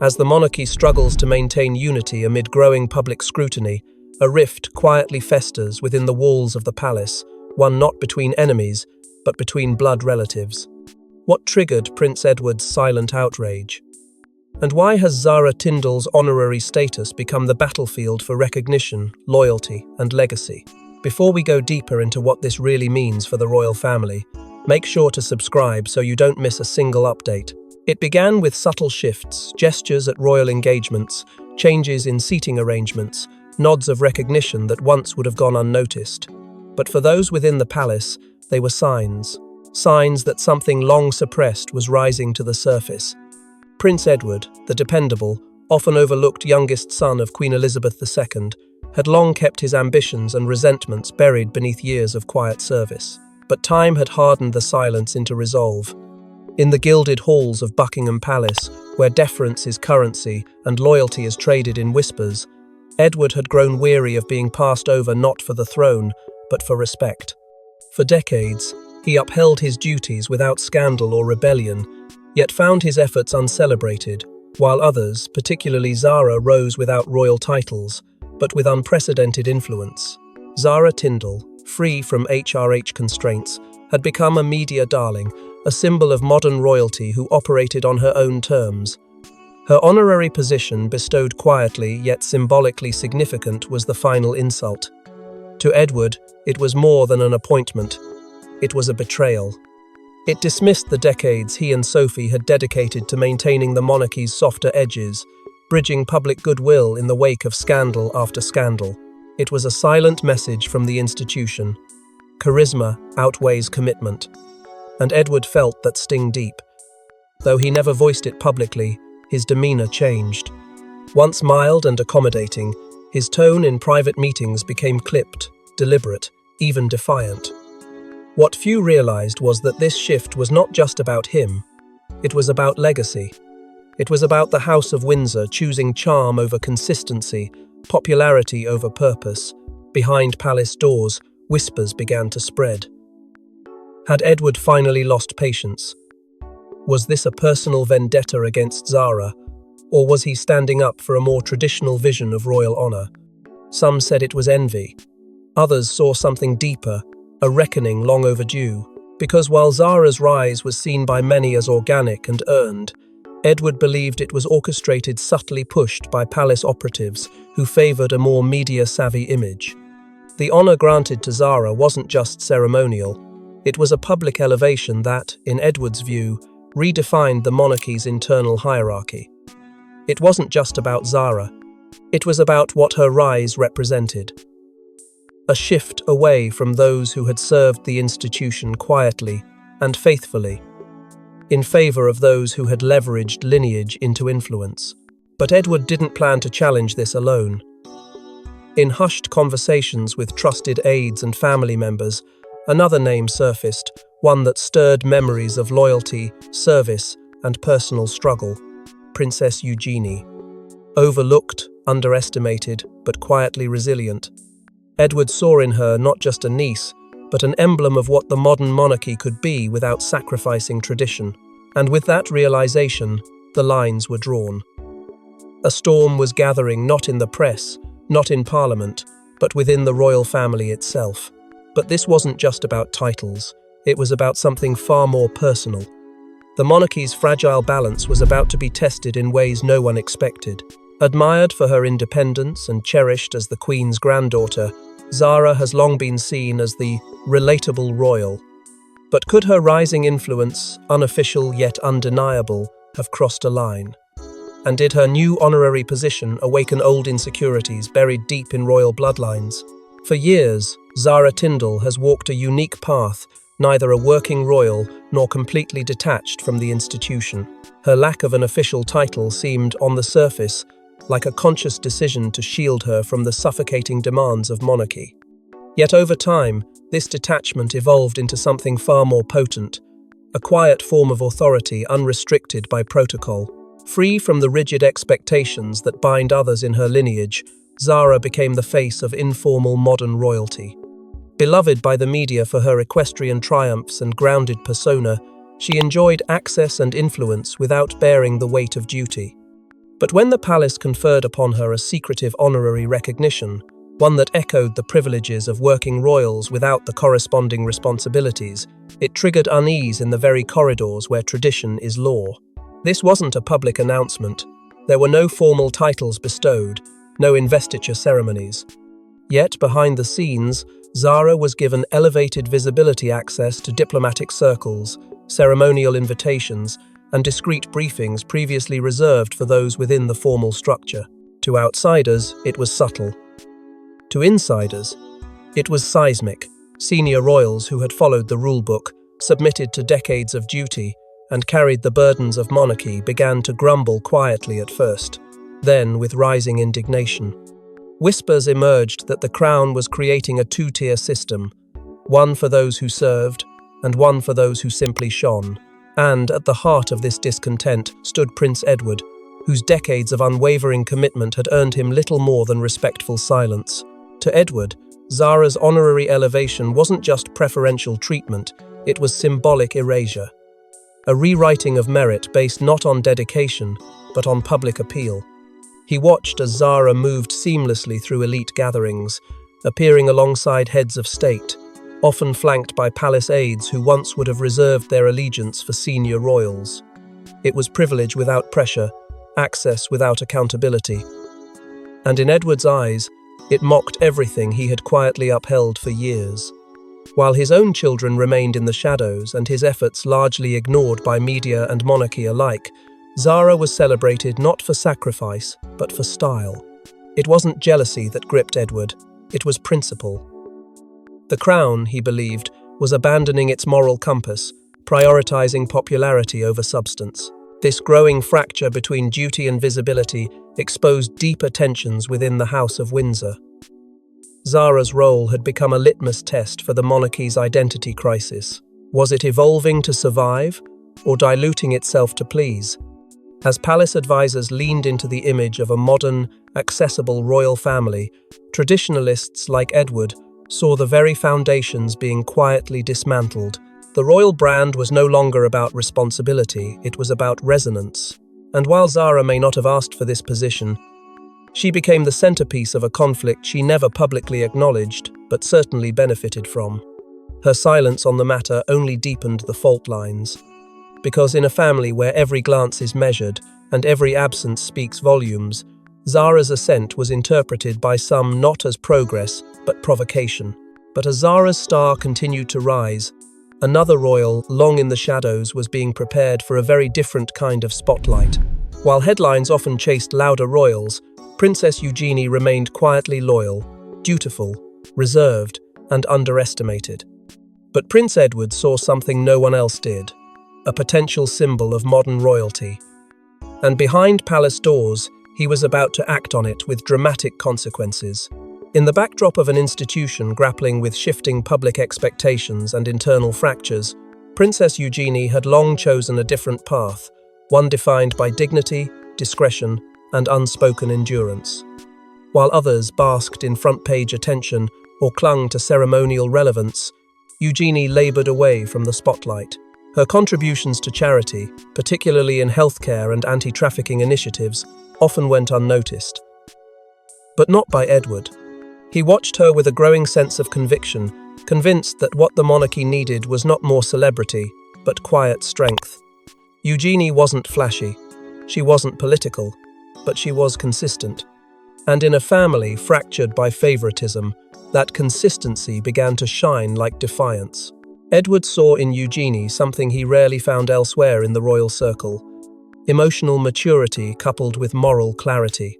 As the monarchy struggles to maintain unity amid growing public scrutiny, a rift quietly festers within the walls of the palace, one not between enemies, but between blood relatives. What triggered Prince Edward's silent outrage? And why has Zara Tindall's honorary status become the battlefield for recognition, loyalty, and legacy? Before we go deeper into what this really means for the royal family, make sure to subscribe so you don't miss a single update. It began with subtle shifts, gestures at royal engagements, changes in seating arrangements, nods of recognition that once would have gone unnoticed. But for those within the palace, they were signs that something long suppressed was rising to the surface. Prince Edward, the dependable, often overlooked youngest son of Queen Elizabeth II, had long kept his ambitions and resentments buried beneath years of quiet service. But time had hardened the silence into resolve. In the gilded halls of Buckingham Palace, where deference is currency and loyalty is traded in whispers, Edward had grown weary of being passed over not for the throne, but for respect. For decades, he upheld his duties without scandal or rebellion, yet found his efforts uncelebrated, while others, particularly Zara, rose without royal titles, but with unprecedented influence. Zara Tindall, free from HRH constraints, had become a media darling, a symbol of modern royalty who operated on her own terms. Her honorary position, bestowed quietly yet symbolically significant, was the final insult. To Edward, it was more than an appointment. It was a betrayal. It dismissed the decades he and Sophie had dedicated to maintaining the monarchy's softer edges, bridging public goodwill in the wake of scandal after scandal. It was a silent message from the institution. Charisma outweighs commitment. And Edward felt that sting deep. Though he never voiced it publicly, his demeanor changed. Once mild and accommodating, his tone in private meetings became clipped, deliberate, even defiant. What few realized was that this shift was not just about him. It was about legacy. It was about the House of Windsor choosing charm over consistency, popularity over purpose. Behind palace doors, whispers began to spread. Had Edward finally lost patience? Was this a personal vendetta against Zara, or was he standing up for a more traditional vision of royal honor? Some said it was envy. Others saw something deeper, a reckoning long overdue. Because while Zara's rise was seen by many as organic and earned, Edward believed it was orchestrated, subtly pushed by palace operatives who favored a more media-savvy image. The honor granted to Zara wasn't just ceremonial. It was a public elevation that, in Edward's view, redefined the monarchy's internal hierarchy. It wasn't just about Zara. It was about what her rise represented. A shift away from those who had served the institution quietly and faithfully, in favor of those who had leveraged lineage into influence. But Edward didn't plan to challenge this alone. In hushed conversations with trusted aides and family members, another name surfaced, one that stirred memories of loyalty, service, and personal struggle: Princess Eugenie. Overlooked, underestimated, but quietly resilient, Edward saw in her not just a niece, but an emblem of what the modern monarchy could be without sacrificing tradition. And with that realization, the lines were drawn. A storm was gathering, not in the press, not in Parliament, but within the royal family itself. But this wasn't just about titles, it was about something far more personal. The monarchy's fragile balance was about to be tested in ways no one expected. Admired for her independence and cherished as the Queen's granddaughter, Zara has long been seen as the relatable royal. But could her rising influence, unofficial yet undeniable, have crossed a line? And did her new honorary position awaken old insecurities buried deep in royal bloodlines? For years, Zara Tindall has walked a unique path, neither a working royal nor completely detached from the institution. Her lack of an official title seemed, on the surface, like a conscious decision to shield her from the suffocating demands of monarchy. Yet over time, this detachment evolved into something far more potent, a quiet form of authority unrestricted by protocol. Free from the rigid expectations that bind others in her lineage, Zara became the face of informal modern royalty. Beloved by the media for her equestrian triumphs and grounded persona, she enjoyed access and influence without bearing the weight of duty. But when the palace conferred upon her a secretive honorary recognition, one that echoed the privileges of working royals without the corresponding responsibilities, it triggered unease in the very corridors where tradition is law. This wasn't a public announcement. There were no formal titles bestowed, no investiture ceremonies. Yet, behind the scenes, Zara was given elevated visibility access to diplomatic circles, ceremonial invitations, and discreet briefings previously reserved for those within the formal structure. To outsiders, it was subtle. To insiders, it was seismic. Senior royals who had followed the rulebook, submitted to decades of duty, and carried the burdens of monarchy began to grumble quietly at first, then with rising indignation. Whispers emerged that the crown was creating a two-tier system, one for those who served and one for those who simply shone. And at the heart of this discontent stood Prince Edward, whose decades of unwavering commitment had earned him little more than respectful silence. To Edward, Zara's honorary elevation wasn't just preferential treatment, it was symbolic erasure. A rewriting of merit based not on dedication, but on public appeal. He watched as Zara moved seamlessly through elite gatherings, appearing alongside heads of state, often flanked by palace aides who once would have reserved their allegiance for senior royals. It was privilege without pressure, access without accountability. And in Edward's eyes, it mocked everything he had quietly upheld for years. While his own children remained in the shadows and his efforts largely ignored by media and monarchy alike, Zara was celebrated not for sacrifice, but for style. It wasn't jealousy that gripped Edward, it was principle. The crown, he believed, was abandoning its moral compass, prioritizing popularity over substance. This growing fracture between duty and visibility exposed deeper tensions within the House of Windsor. Zara's role had become a litmus test for the monarchy's identity crisis. Was it evolving to survive, or diluting itself to please? As palace advisors leaned into the image of a modern, accessible royal family, traditionalists like Edward saw the very foundations being quietly dismantled. The royal brand was no longer about responsibility, it was about resonance. And while Zara may not have asked for this position, she became the centerpiece of a conflict she never publicly acknowledged, but certainly benefited from. Her silence on the matter only deepened the fault lines. Because in a family where every glance is measured and every absence speaks volumes, Zara's ascent was interpreted by some not as progress, but provocation. But as Zara's star continued to rise, another royal, long in the shadows, was being prepared for a very different kind of spotlight. While headlines often chased louder royals, Princess Eugenie remained quietly loyal, dutiful, reserved, and underestimated. But Prince Edward saw something no one else did. A potential symbol of modern royalty. And behind palace doors, he was about to act on it with dramatic consequences. In the backdrop of an institution grappling with shifting public expectations and internal fractures, Princess Eugenie had long chosen a different path, one defined by dignity, discretion, and unspoken endurance. While others basked in front-page attention or clung to ceremonial relevance, Eugenie labored away from the spotlight. Her contributions to charity, particularly in healthcare and anti-trafficking initiatives, often went unnoticed. But not by Edward. He watched her with a growing sense of conviction, convinced that what the monarchy needed was not more celebrity, but quiet strength. Eugenie wasn't flashy, she wasn't political, but she was consistent. And in a family fractured by favoritism, that consistency began to shine like defiance. Edward saw in Eugenie something he rarely found elsewhere in the royal circle: emotional maturity coupled with moral clarity.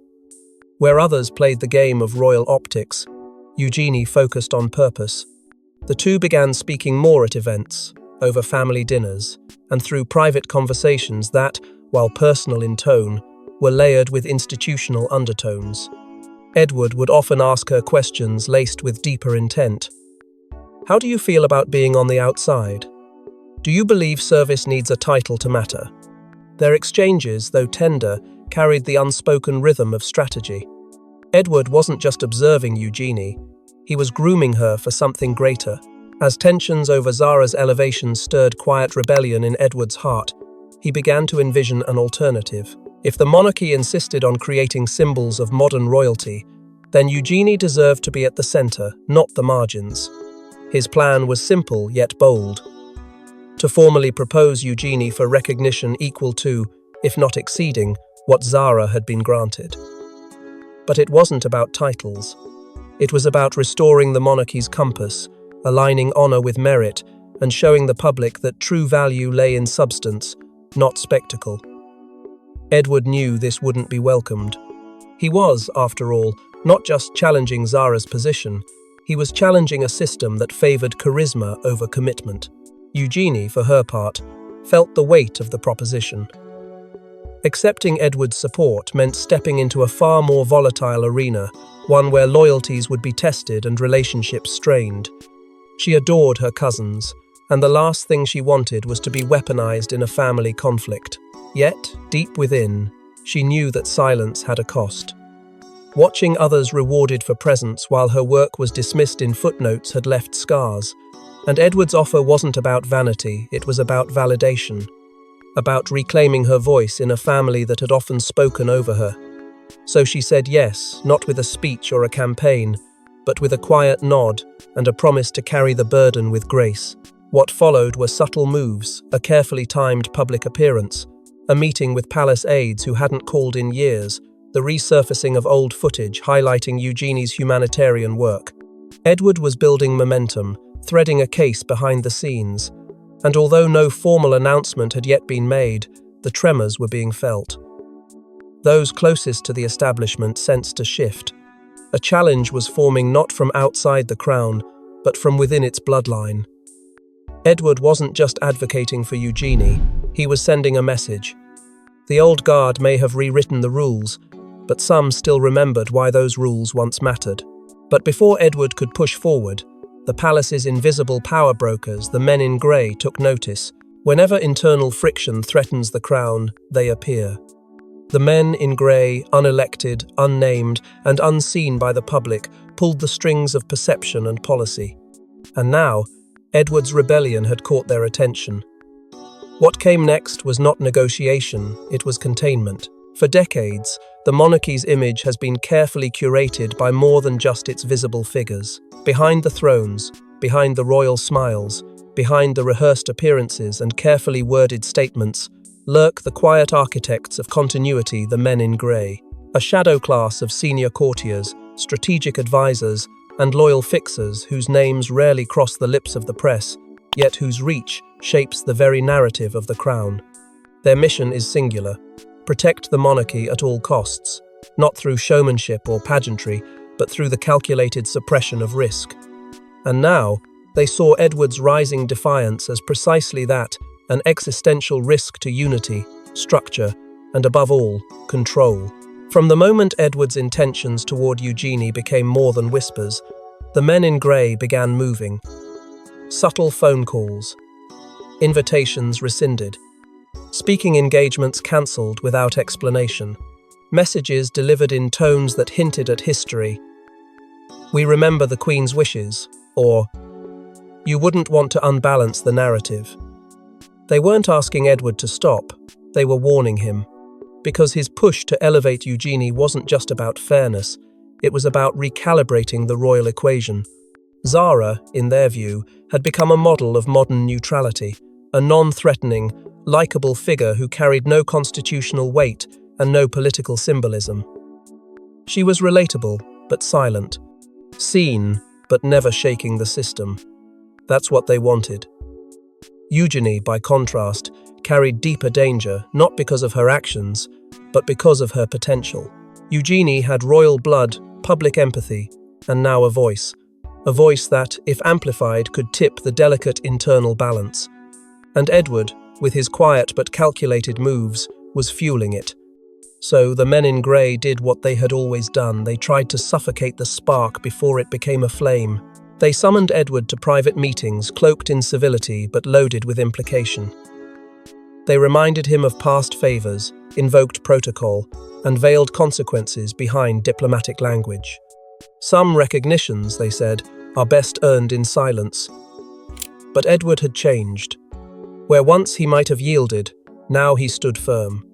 Where others played the game of royal optics, Eugenie focused on purpose. The two began speaking more at events, over family dinners, and through private conversations that, while personal in tone, were layered with institutional undertones. Edward would often ask her questions laced with deeper intent. How do you feel about being on the outside? Do you believe service needs a title to matter? Their exchanges, though tender, carried the unspoken rhythm of strategy. Edward wasn't just observing Eugenie, he was grooming her for something greater. As tensions over Zara's elevation stirred quiet rebellion in Edward's heart, he began to envision an alternative. If the monarchy insisted on creating symbols of modern royalty, then Eugenie deserved to be at the center, not the margins. His plan was simple yet bold: to formally propose Eugenie for recognition equal to, if not exceeding, what Zara had been granted. But it wasn't about titles. It was about restoring the monarchy's compass, aligning honor with merit, and showing the public that true value lay in substance, not spectacle. Edward knew this wouldn't be welcomed. He was, after all, not just challenging Zara's position, he was challenging a system that favored charisma over commitment. Eugenie, for her part, felt the weight of the proposition. Accepting Edward's support meant stepping into a far more volatile arena, one where loyalties would be tested and relationships strained. She adored her cousins, and the last thing she wanted was to be weaponized in a family conflict. Yet, deep within, she knew that silence had a cost. Watching others rewarded for presence while her work was dismissed in footnotes had left scars, and Edward's offer wasn't about vanity, it was about validation, about reclaiming her voice in a family that had often spoken over her. So she said yes, not with a speech or a campaign, but with a quiet nod and a promise to carry the burden with grace. What followed were subtle moves, a carefully timed public appearance, a meeting with palace aides who hadn't called in years, the resurfacing of old footage highlighting Eugenie's humanitarian work. Edward was building momentum, threading a case behind the scenes, and although no formal announcement had yet been made, the tremors were being felt. Those closest to the establishment sensed a shift. A challenge was forming not from outside the crown, but from within its bloodline. Edward wasn't just advocating for Eugenie, he was sending a message. The old guard may have rewritten the rules, but some still remembered why those rules once mattered. But before Edward could push forward, the palace's invisible power brokers, the men in grey, took notice. Whenever internal friction threatens the crown, they appear. The men in grey, unelected, unnamed, and unseen by the public, pulled the strings of perception and policy. And now, Edward's rebellion had caught their attention. What came next was not negotiation, it was containment. For decades, the monarchy's image has been carefully curated by more than just its visible figures. Behind the thrones, behind the royal smiles, behind the rehearsed appearances and carefully worded statements, lurk the quiet architects of continuity, the men in grey. A shadow class of senior courtiers, strategic advisors, and loyal fixers whose names rarely cross the lips of the press, yet whose reach shapes the very narrative of the crown. Their mission is singular: protect the monarchy at all costs, not through showmanship or pageantry, but through the calculated suppression of risk. And now, they saw Edward's rising defiance as precisely that, an existential risk to unity, structure, and above all, control. From the moment Edward's intentions toward Eugenie became more than whispers, the men in grey began moving. Subtle phone calls, invitations rescinded, speaking engagements cancelled without explanation, messages delivered in tones that hinted at history. "We remember the Queen's wishes," or "You wouldn't want to unbalance the narrative." They weren't asking Edward to stop, they were warning him. Because his push to elevate Eugenie wasn't just about fairness, it was about recalibrating the royal equation. Zara, in their view, had become a model of modern neutrality, a non-threatening, likable figure who carried no constitutional weight and no political symbolism. She was relatable, but silent. Seen, but never shaking the system. That's what they wanted. Eugenie, by contrast, carried deeper danger, not because of her actions, but because of her potential. Eugenie had royal blood, public empathy, and now a voice that, if amplified, could tip the delicate internal balance. And Edward, with his quiet but calculated moves, was fueling it. So the men in grey did what they had always done. They tried to suffocate the spark before it became a flame. They summoned Edward to private meetings, cloaked in civility but loaded with implication. They reminded him of past favours, invoked protocol, and veiled consequences behind diplomatic language. Some recognitions, they said, are best earned in silence. But Edward had changed. Where once he might have yielded, now he stood firm.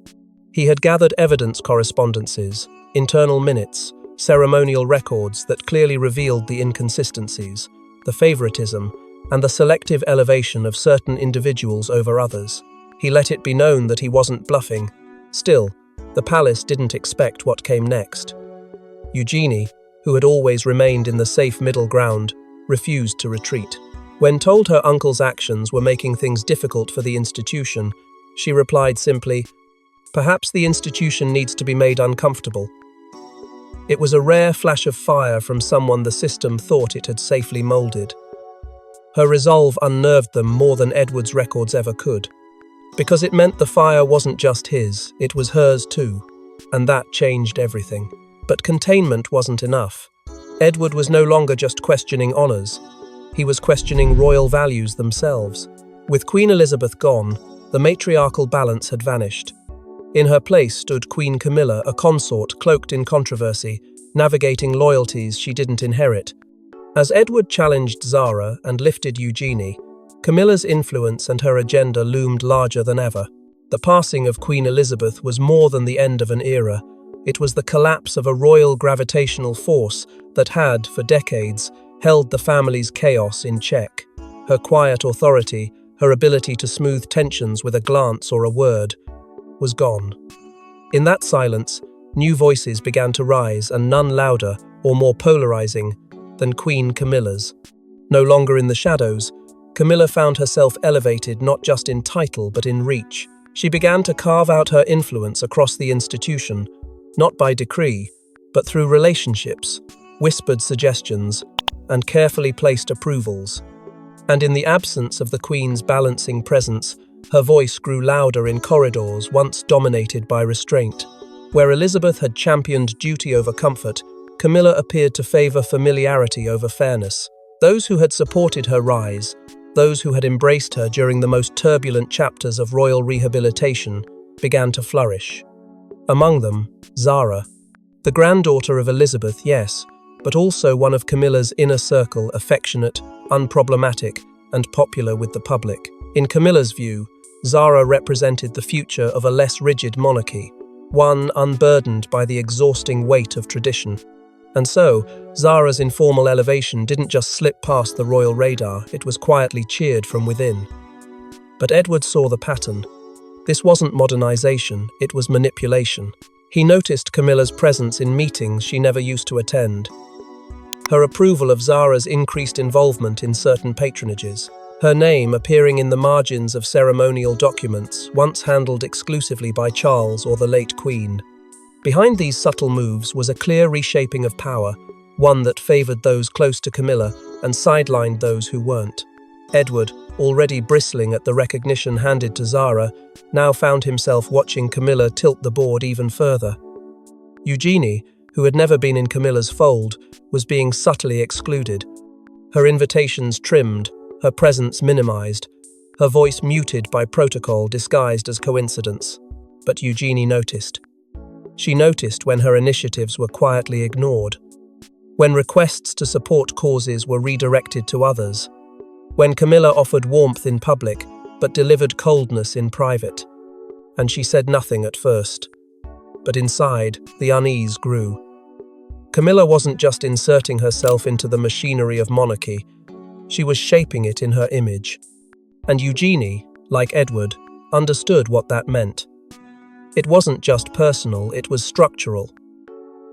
He had gathered evidence correspondences, internal minutes, ceremonial records that clearly revealed the inconsistencies, the favoritism, and the selective elevation of certain individuals over others. He let it be known that he wasn't bluffing. Still, the palace didn't expect what came next. Eugenie, who had always remained in the safe middle ground, refused to retreat. When told her uncle's actions were making things difficult for the institution, she replied simply, "Perhaps the institution needs to be made uncomfortable." It was a rare flash of fire from someone the system thought it had safely molded. Her resolve unnerved them more than Edward's records ever could. Because it meant the fire wasn't just his, it was hers too, and that changed everything. But containment wasn't enough. Edward was no longer just questioning honours. He was questioning royal values themselves. With Queen Elizabeth gone, the matriarchal balance had vanished. In her place stood Queen Camilla, a consort cloaked in controversy, navigating loyalties she didn't inherit. As Edward challenged Zara and lifted Eugenie, Camilla's influence and her agenda loomed larger than ever. The passing of Queen Elizabeth was more than the end of an era. It was the collapse of a royal gravitational force that had, for decades, held the family's chaos in check. Her quiet authority, her ability to smooth tensions with a glance or a word, was gone. In that silence, new voices began to rise, and none louder or more polarizing than Queen Camilla's. No longer in the shadows, Camilla found herself elevated not just in title but in reach. She began to carve out her influence across the institution, not by decree, but through relationships, whispered suggestions, and carefully placed approvals. And in the absence of the Queen's balancing presence, her voice grew louder in corridors once dominated by restraint. Where Elizabeth had championed duty over comfort, Camilla appeared to favor familiarity over fairness. Those who had supported her rise, those who had embraced her during the most turbulent chapters of royal rehabilitation, began to flourish. Among them, Zara, the granddaughter of Elizabeth, yes, but also one of Camilla's inner circle, affectionate, unproblematic, and popular with the public. In Camilla's view, Zara represented the future of a less rigid monarchy, one unburdened by the exhausting weight of tradition. And so, Zara's informal elevation didn't just slip past the royal radar, it was quietly cheered from within. But Edward saw the pattern. This wasn't modernization, it was manipulation. He noticed Camilla's presence in meetings she never used to attend. Her approval of Zara's increased involvement in certain patronages. Her name appearing in the margins of ceremonial documents once handled exclusively by Charles or the late Queen. Behind these subtle moves was a clear reshaping of power, one that favoured those close to Camilla and sidelined those who weren't. Edward, already bristling at the recognition handed to Zara, now found himself watching Camilla tilt the board even further. Eugenie, who had never been in Camilla's fold, was being subtly excluded. Her invitations trimmed, her presence minimized, her voice muted by protocol disguised as coincidence. But Eugenie noticed. She noticed when her initiatives were quietly ignored, when requests to support causes were redirected to others, when Camilla offered warmth in public but delivered coldness in private. And she said nothing at first. But inside, the unease grew. Camilla wasn't just inserting herself into the machinery of monarchy, she was shaping it in her image. And Eugenie, like Edward, understood what that meant. It wasn't just personal, it was structural.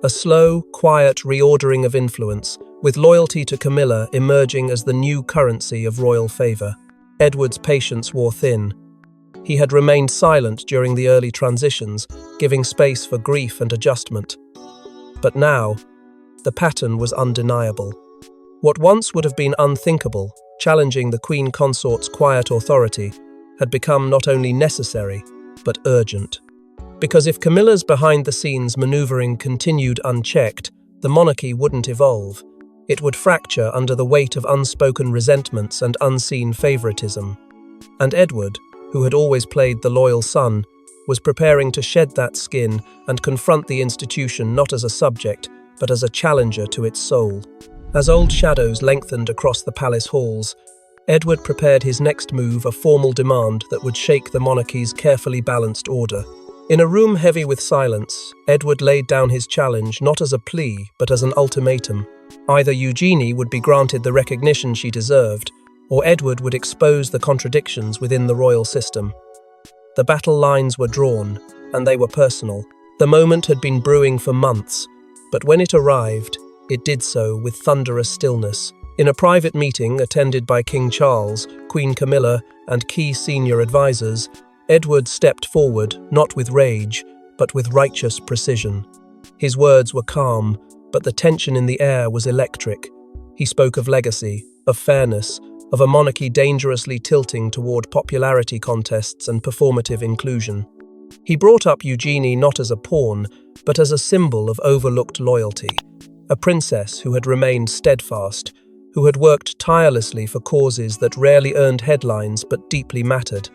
A slow, quiet reordering of influence, with loyalty to Camilla emerging as the new currency of royal favour. Edward's patience wore thin. He had remained silent during the early transitions, giving space for grief and adjustment. But now, the pattern was undeniable. What once would have been unthinkable, challenging the Queen Consort's quiet authority, had become not only necessary, but urgent. Because if Camilla's behind-the-scenes manoeuvring continued unchecked, the monarchy wouldn't evolve. It would fracture under the weight of unspoken resentments and unseen favoritism. And Edward, who had always played the loyal son, was preparing to shed that skin and confront the institution not as a subject, but as a challenger to its soul. As old shadows lengthened across the palace halls, Edward prepared his next move, a formal demand that would shake the monarchy's carefully balanced order. In a room heavy with silence, Edward laid down his challenge not as a plea, but as an ultimatum. Either Eugenie would be granted the recognition she deserved, or Edward would expose the contradictions within the royal system. The battle lines were drawn, and they were personal. The moment had been brewing for months, but when it arrived, it did so with thunderous stillness. In a private meeting attended by King Charles, Queen Camilla, and key senior advisors, Edward stepped forward, not with rage, but with righteous precision. His words were calm, but the tension in the air was electric. He spoke of legacy, of fairness, of a monarchy dangerously tilting toward popularity contests and performative inclusion. He brought up Eugenie not as a pawn, but as a symbol of overlooked loyalty, a princess who had remained steadfast, who had worked tirelessly for causes that rarely earned headlines but deeply mattered.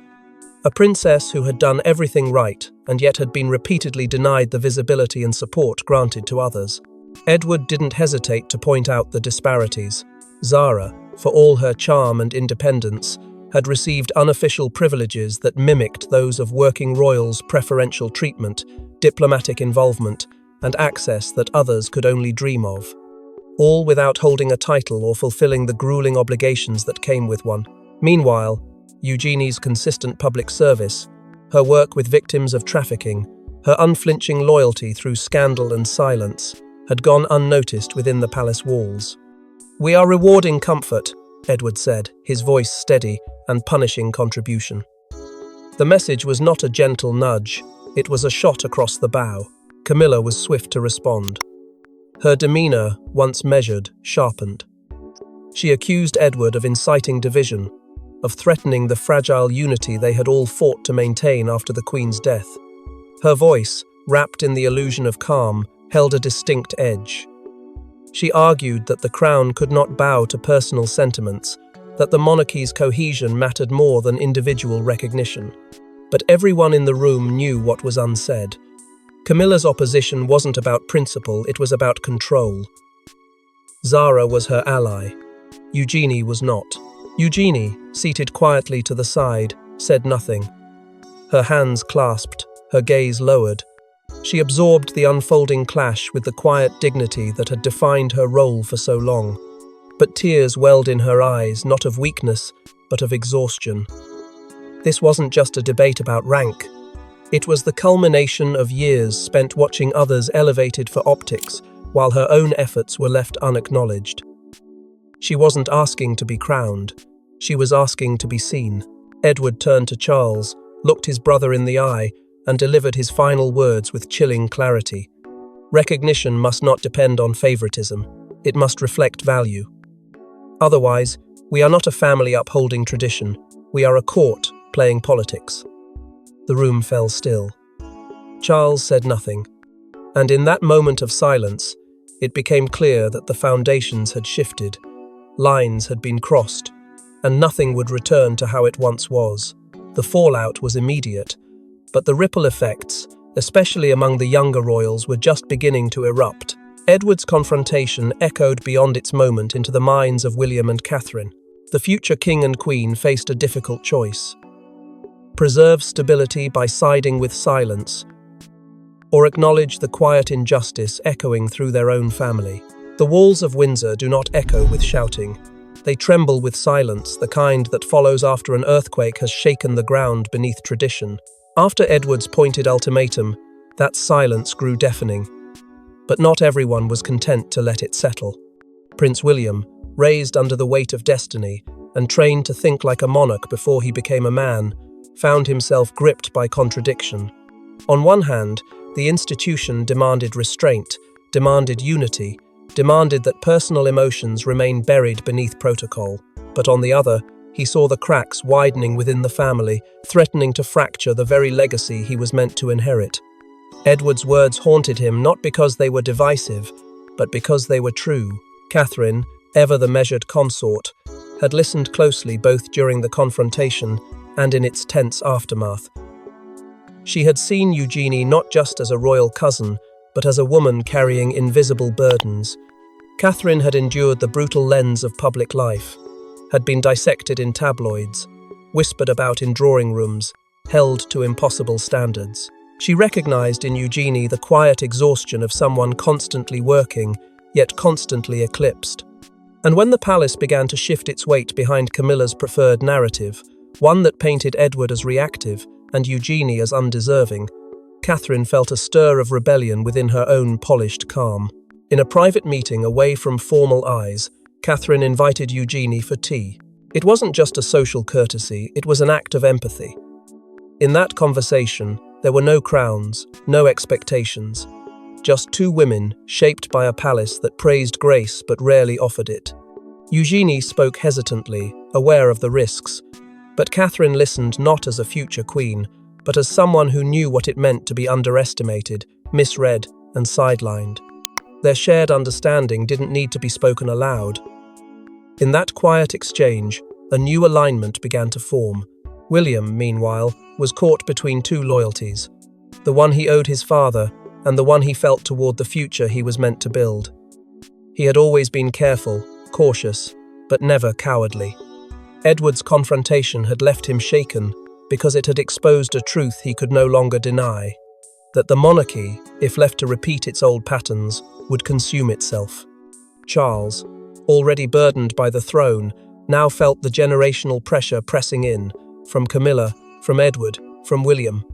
A princess who had done everything right and yet had been repeatedly denied the visibility and support granted to others. Edward didn't hesitate to point out the disparities. Zara, for all her charm and independence, had received unofficial privileges that mimicked those of working royals' preferential treatment, diplomatic involvement, and access that others could only dream of. All without holding a title or fulfilling the grueling obligations that came with one. Meanwhile, Eugenie's consistent public service, her work with victims of trafficking, her unflinching loyalty through scandal and silence, had gone unnoticed within the palace walls. "We are rewarding comfort," Edward said, his voice steady and punishing contribution. The message was not a gentle nudge, it was a shot across the bow. Camilla was swift to respond. Her demeanor, once measured, sharpened. She accused Edward of inciting division, of threatening the fragile unity they had all fought to maintain after the Queen's death. Her voice, wrapped in the illusion of calm, held a distinct edge. She argued that the crown could not bow to personal sentiments, that the monarchy's cohesion mattered more than individual recognition. But everyone in the room knew what was unsaid. Camilla's opposition wasn't about principle, it was about control. Zara was her ally. Eugenie was not. Eugenie, seated quietly to the side, said nothing. Her hands clasped, her gaze lowered. She absorbed the unfolding clash with the quiet dignity that had defined her role for so long. But tears welled in her eyes, not of weakness, but of exhaustion. This wasn't just a debate about rank. It was the culmination of years spent watching others elevated for optics, while her own efforts were left unacknowledged. She wasn't asking to be crowned. She was asking to be seen. Edward turned to Charles, looked his brother in the eye, and delivered his final words with chilling clarity. Recognition must not depend on favoritism. It must reflect value. Otherwise, we are not a family upholding tradition. We are a court playing politics. The room fell still. Charles said nothing, and in that moment of silence, it became clear that the foundations had shifted, lines had been crossed, and nothing would return to how it once was. The fallout was immediate, but the ripple effects, especially among the younger royals, were just beginning to erupt. Edward's confrontation echoed beyond its moment into the minds of William and Catherine. The future king and queen faced a difficult choice. Preserve stability by siding with silence, or acknowledge the quiet injustice echoing through their own family. The walls of Windsor do not echo with shouting. They tremble with silence, the kind that follows after an earthquake has shaken the ground beneath tradition. After Edward's pointed ultimatum, that silence grew deafening. But not everyone was content to let it settle. Prince William, raised under the weight of destiny and trained to think like a monarch before he became a man, found himself gripped by contradiction. On one hand, the institution demanded restraint, demanded unity, demanded that personal emotions remain buried beneath protocol. But on the other, he saw the cracks widening within the family, threatening to fracture the very legacy he was meant to inherit. Edward's words haunted him not because they were divisive, but because they were true. Catherine, ever the measured consort, had listened closely both during the confrontation and in its tense aftermath. She had seen Eugenie not just as a royal cousin, but as a woman carrying invisible burdens. Catherine had endured the brutal lens of public life, had been dissected in tabloids, whispered about in drawing rooms, held to impossible standards. She recognized in Eugenie the quiet exhaustion of someone constantly working, yet constantly eclipsed. And when the palace began to shift its weight behind Camilla's preferred narrative, one that painted Edward as reactive and Eugenie as undeserving, Catherine felt a stir of rebellion within her own polished calm. In a private meeting away from formal eyes, Catherine invited Eugenie for tea. It wasn't just a social courtesy, it was an act of empathy. In that conversation, there were no crowns, no expectations. Just two women, shaped by a palace that praised grace but rarely offered it. Eugenie spoke hesitantly, aware of the risks, but Catherine listened not as a future queen, but as someone who knew what it meant to be underestimated, misread, and sidelined. Their shared understanding didn't need to be spoken aloud. In that quiet exchange, a new alignment began to form. William, meanwhile, was caught between two loyalties, the one he owed his father and the one he felt toward the future he was meant to build. He had always been careful, cautious, but never cowardly. Edward's confrontation had left him shaken because it had exposed a truth he could no longer deny, that the monarchy, if left to repeat its old patterns, would consume itself. Charles, already burdened by the throne, now felt the generational pressure pressing in, from Camilla, from Edward, from William.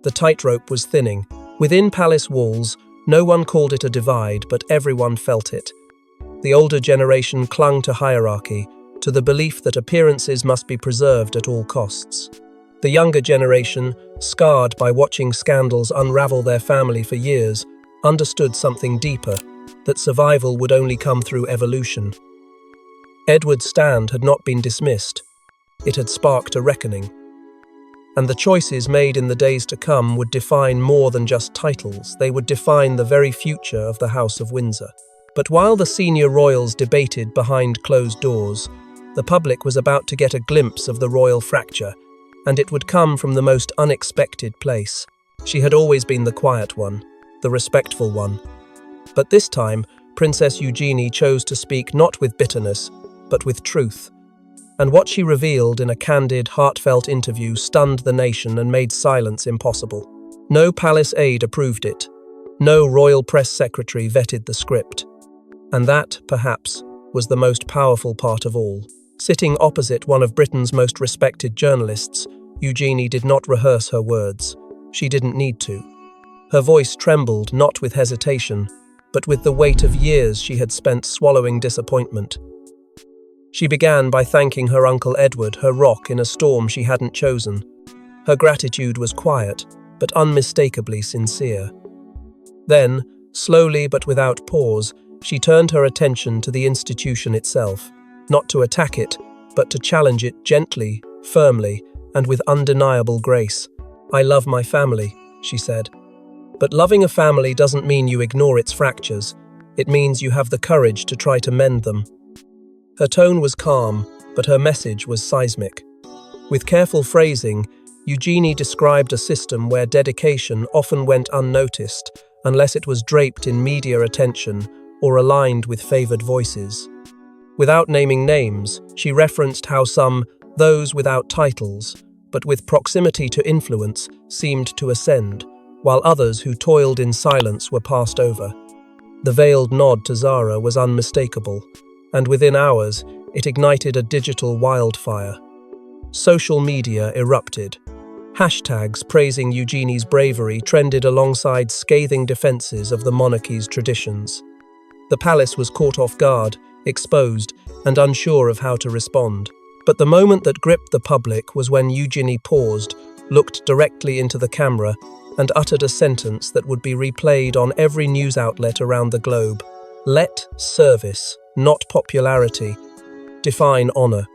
The tightrope was thinning. Within palace walls, no one called it a divide, but everyone felt it. The older generation clung to hierarchy, to the belief that appearances must be preserved at all costs. The younger generation, scarred by watching scandals unravel their family for years, understood something deeper, that survival would only come through evolution. Edward's stand had not been dismissed. It had sparked a reckoning. And the choices made in the days to come would define more than just titles, they would define the very future of the House of Windsor. But while the senior royals debated behind closed doors, the public was about to get a glimpse of the royal fracture, and it would come from the most unexpected place. She had always been the quiet one, the respectful one. But this time, Princess Eugenie chose to speak not with bitterness, but with truth. And what she revealed in a candid, heartfelt interview stunned the nation and made silence impossible. No palace aide approved it. No royal press secretary vetted the script. And that, perhaps, was the most powerful part of all. Sitting opposite one of Britain's most respected journalists, Eugenie did not rehearse her words. She didn't need to. Her voice trembled not with hesitation, but with the weight of years she had spent swallowing disappointment. She began by thanking her Uncle Edward, her rock in a storm she hadn't chosen. Her gratitude was quiet, but unmistakably sincere. Then, slowly but without pause, she turned her attention to the institution itself, not to attack it, but to challenge it gently, firmly, and with undeniable grace. "I love my family," she said. "But loving a family doesn't mean you ignore its fractures. It means you have the courage to try to mend them." Her tone was calm, but her message was seismic. With careful phrasing, Eugenie described a system where dedication often went unnoticed unless it was draped in media attention or aligned with favored voices. Without naming names, she referenced how some, those without titles, but with proximity to influence, seemed to ascend, while others who toiled in silence were passed over. The veiled nod to Zara was unmistakable, and within hours, it ignited a digital wildfire. Social media erupted. Hashtags praising Eugenie's bravery trended alongside scathing defenses of the monarchy's traditions. The palace was caught off guard, exposed, and unsure of how to respond. But the moment that gripped the public was when Eugenie paused, looked directly into the camera, and uttered a sentence that would be replayed on every news outlet around the globe. "Let service, not popularity, define honor."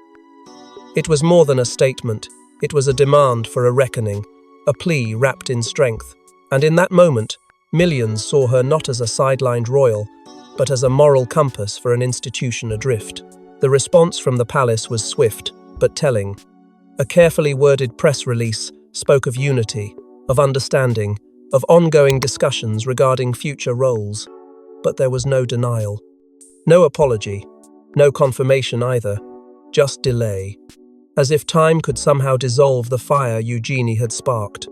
It was more than a statement. It was a demand for a reckoning, a plea wrapped in strength. And in that moment, millions saw her not as a sidelined royal, but as a moral compass for an institution adrift. The response from the palace was swift, but telling. A carefully worded press release spoke of unity, of understanding, of ongoing discussions regarding future roles. But there was no denial. No apology, no confirmation either, just delay. As if time could somehow dissolve the fire Eugenie had sparked.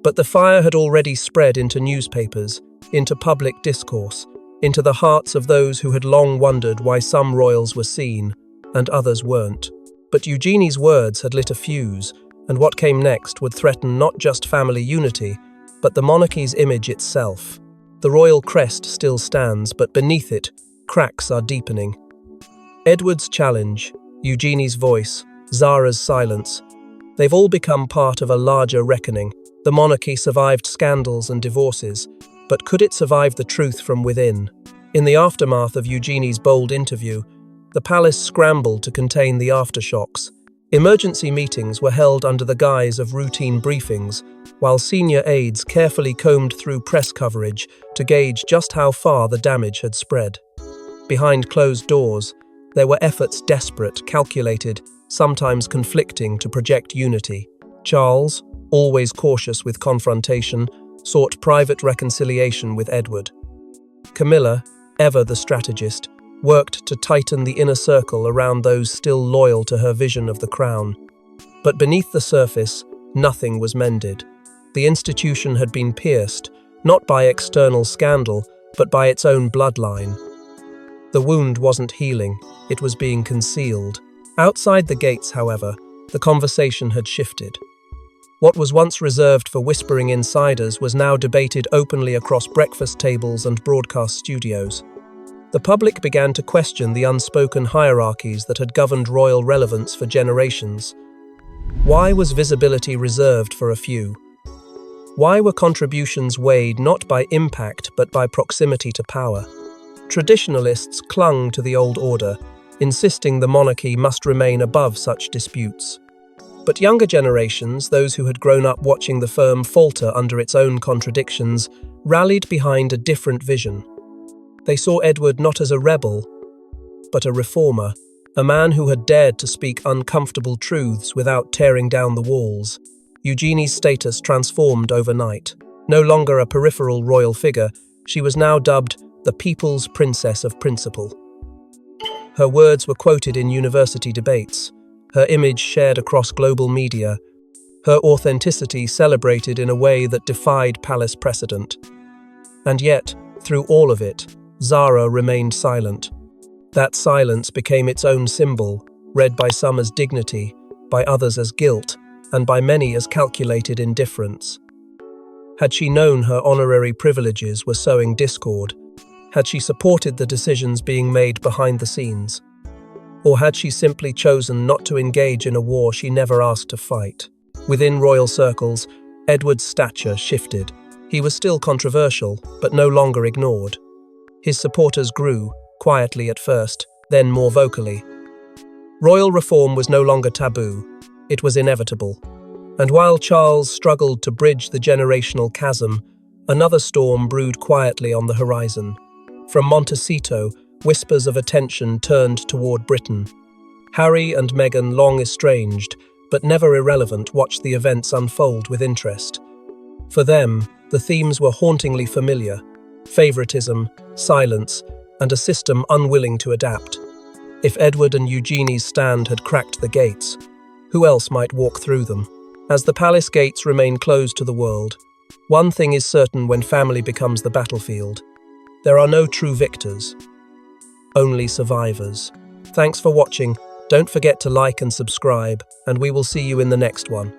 But the fire had already spread into newspapers, into public discourse, into the hearts of those who had long wondered why some royals were seen and others weren't. But Eugenie's words had lit a fuse, and what came next would threaten not just family unity, but the monarchy's image itself. The royal crest still stands, but beneath it, cracks are deepening. Edward's challenge, Eugenie's voice, Zara's silence, they've all become part of a larger reckoning. The monarchy survived scandals and divorces, but could it survive the truth from within? In the aftermath of Eugenie's bold interview, the palace scrambled to contain the aftershocks. Emergency meetings were held under the guise of routine briefings, while senior aides carefully combed through press coverage to gauge just how far the damage had spread. Behind closed doors, there were efforts desperate, calculated, sometimes conflicting to project unity. Charles, always cautious with confrontation, sought private reconciliation with Edward. Camilla, ever the strategist, worked to tighten the inner circle around those still loyal to her vision of the crown. But beneath the surface, nothing was mended. The institution had been pierced, not by external scandal, but by its own bloodline. The wound wasn't healing, it was being concealed. Outside the gates, however, the conversation had shifted. What was once reserved for whispering insiders was now debated openly across breakfast tables and broadcast studios. The public began to question the unspoken hierarchies that had governed royal relevance for generations. Why was visibility reserved for a few? Why were contributions weighed not by impact but by proximity to power? Traditionalists clung to the old order, insisting the monarchy must remain above such disputes. But younger generations, those who had grown up watching the firm falter under its own contradictions, rallied behind a different vision. They saw Edward not as a rebel, but a reformer, a man who had dared to speak uncomfortable truths without tearing down the walls. Eugenie's status transformed overnight. No longer a peripheral royal figure, she was now dubbed the People's Princess of Principle. Her words were quoted in university debates, her image shared across global media, her authenticity celebrated in a way that defied palace precedent. And yet, through all of it, Zara remained silent. That silence became its own symbol, read by some as dignity, by others as guilt, and by many as calculated indifference. Had she known her honorary privileges were sowing discord? Had she supported the decisions being made behind the scenes? Or had she simply chosen not to engage in a war she never asked to fight? Within royal circles, Edward's stature shifted. He was still controversial, but no longer ignored. His supporters grew, quietly at first, then more vocally. Royal reform was no longer taboo, it was inevitable. And while Charles struggled to bridge the generational chasm, another storm brewed quietly on the horizon. From Montecito, whispers of attention turned toward Britain. Harry and Meghan, long estranged, but never irrelevant, watched the events unfold with interest. For them, the themes were hauntingly familiar: favoritism, silence, and a system unwilling to adapt. If Edward and Eugenie's stand had cracked the gates, who else might walk through them? As the palace gates remain closed to the world, one thing is certain: when family becomes the battlefield, there are no true victors, only survivors. Thanks for watching. Don't forget to like and subscribe, and we will see you in the next one.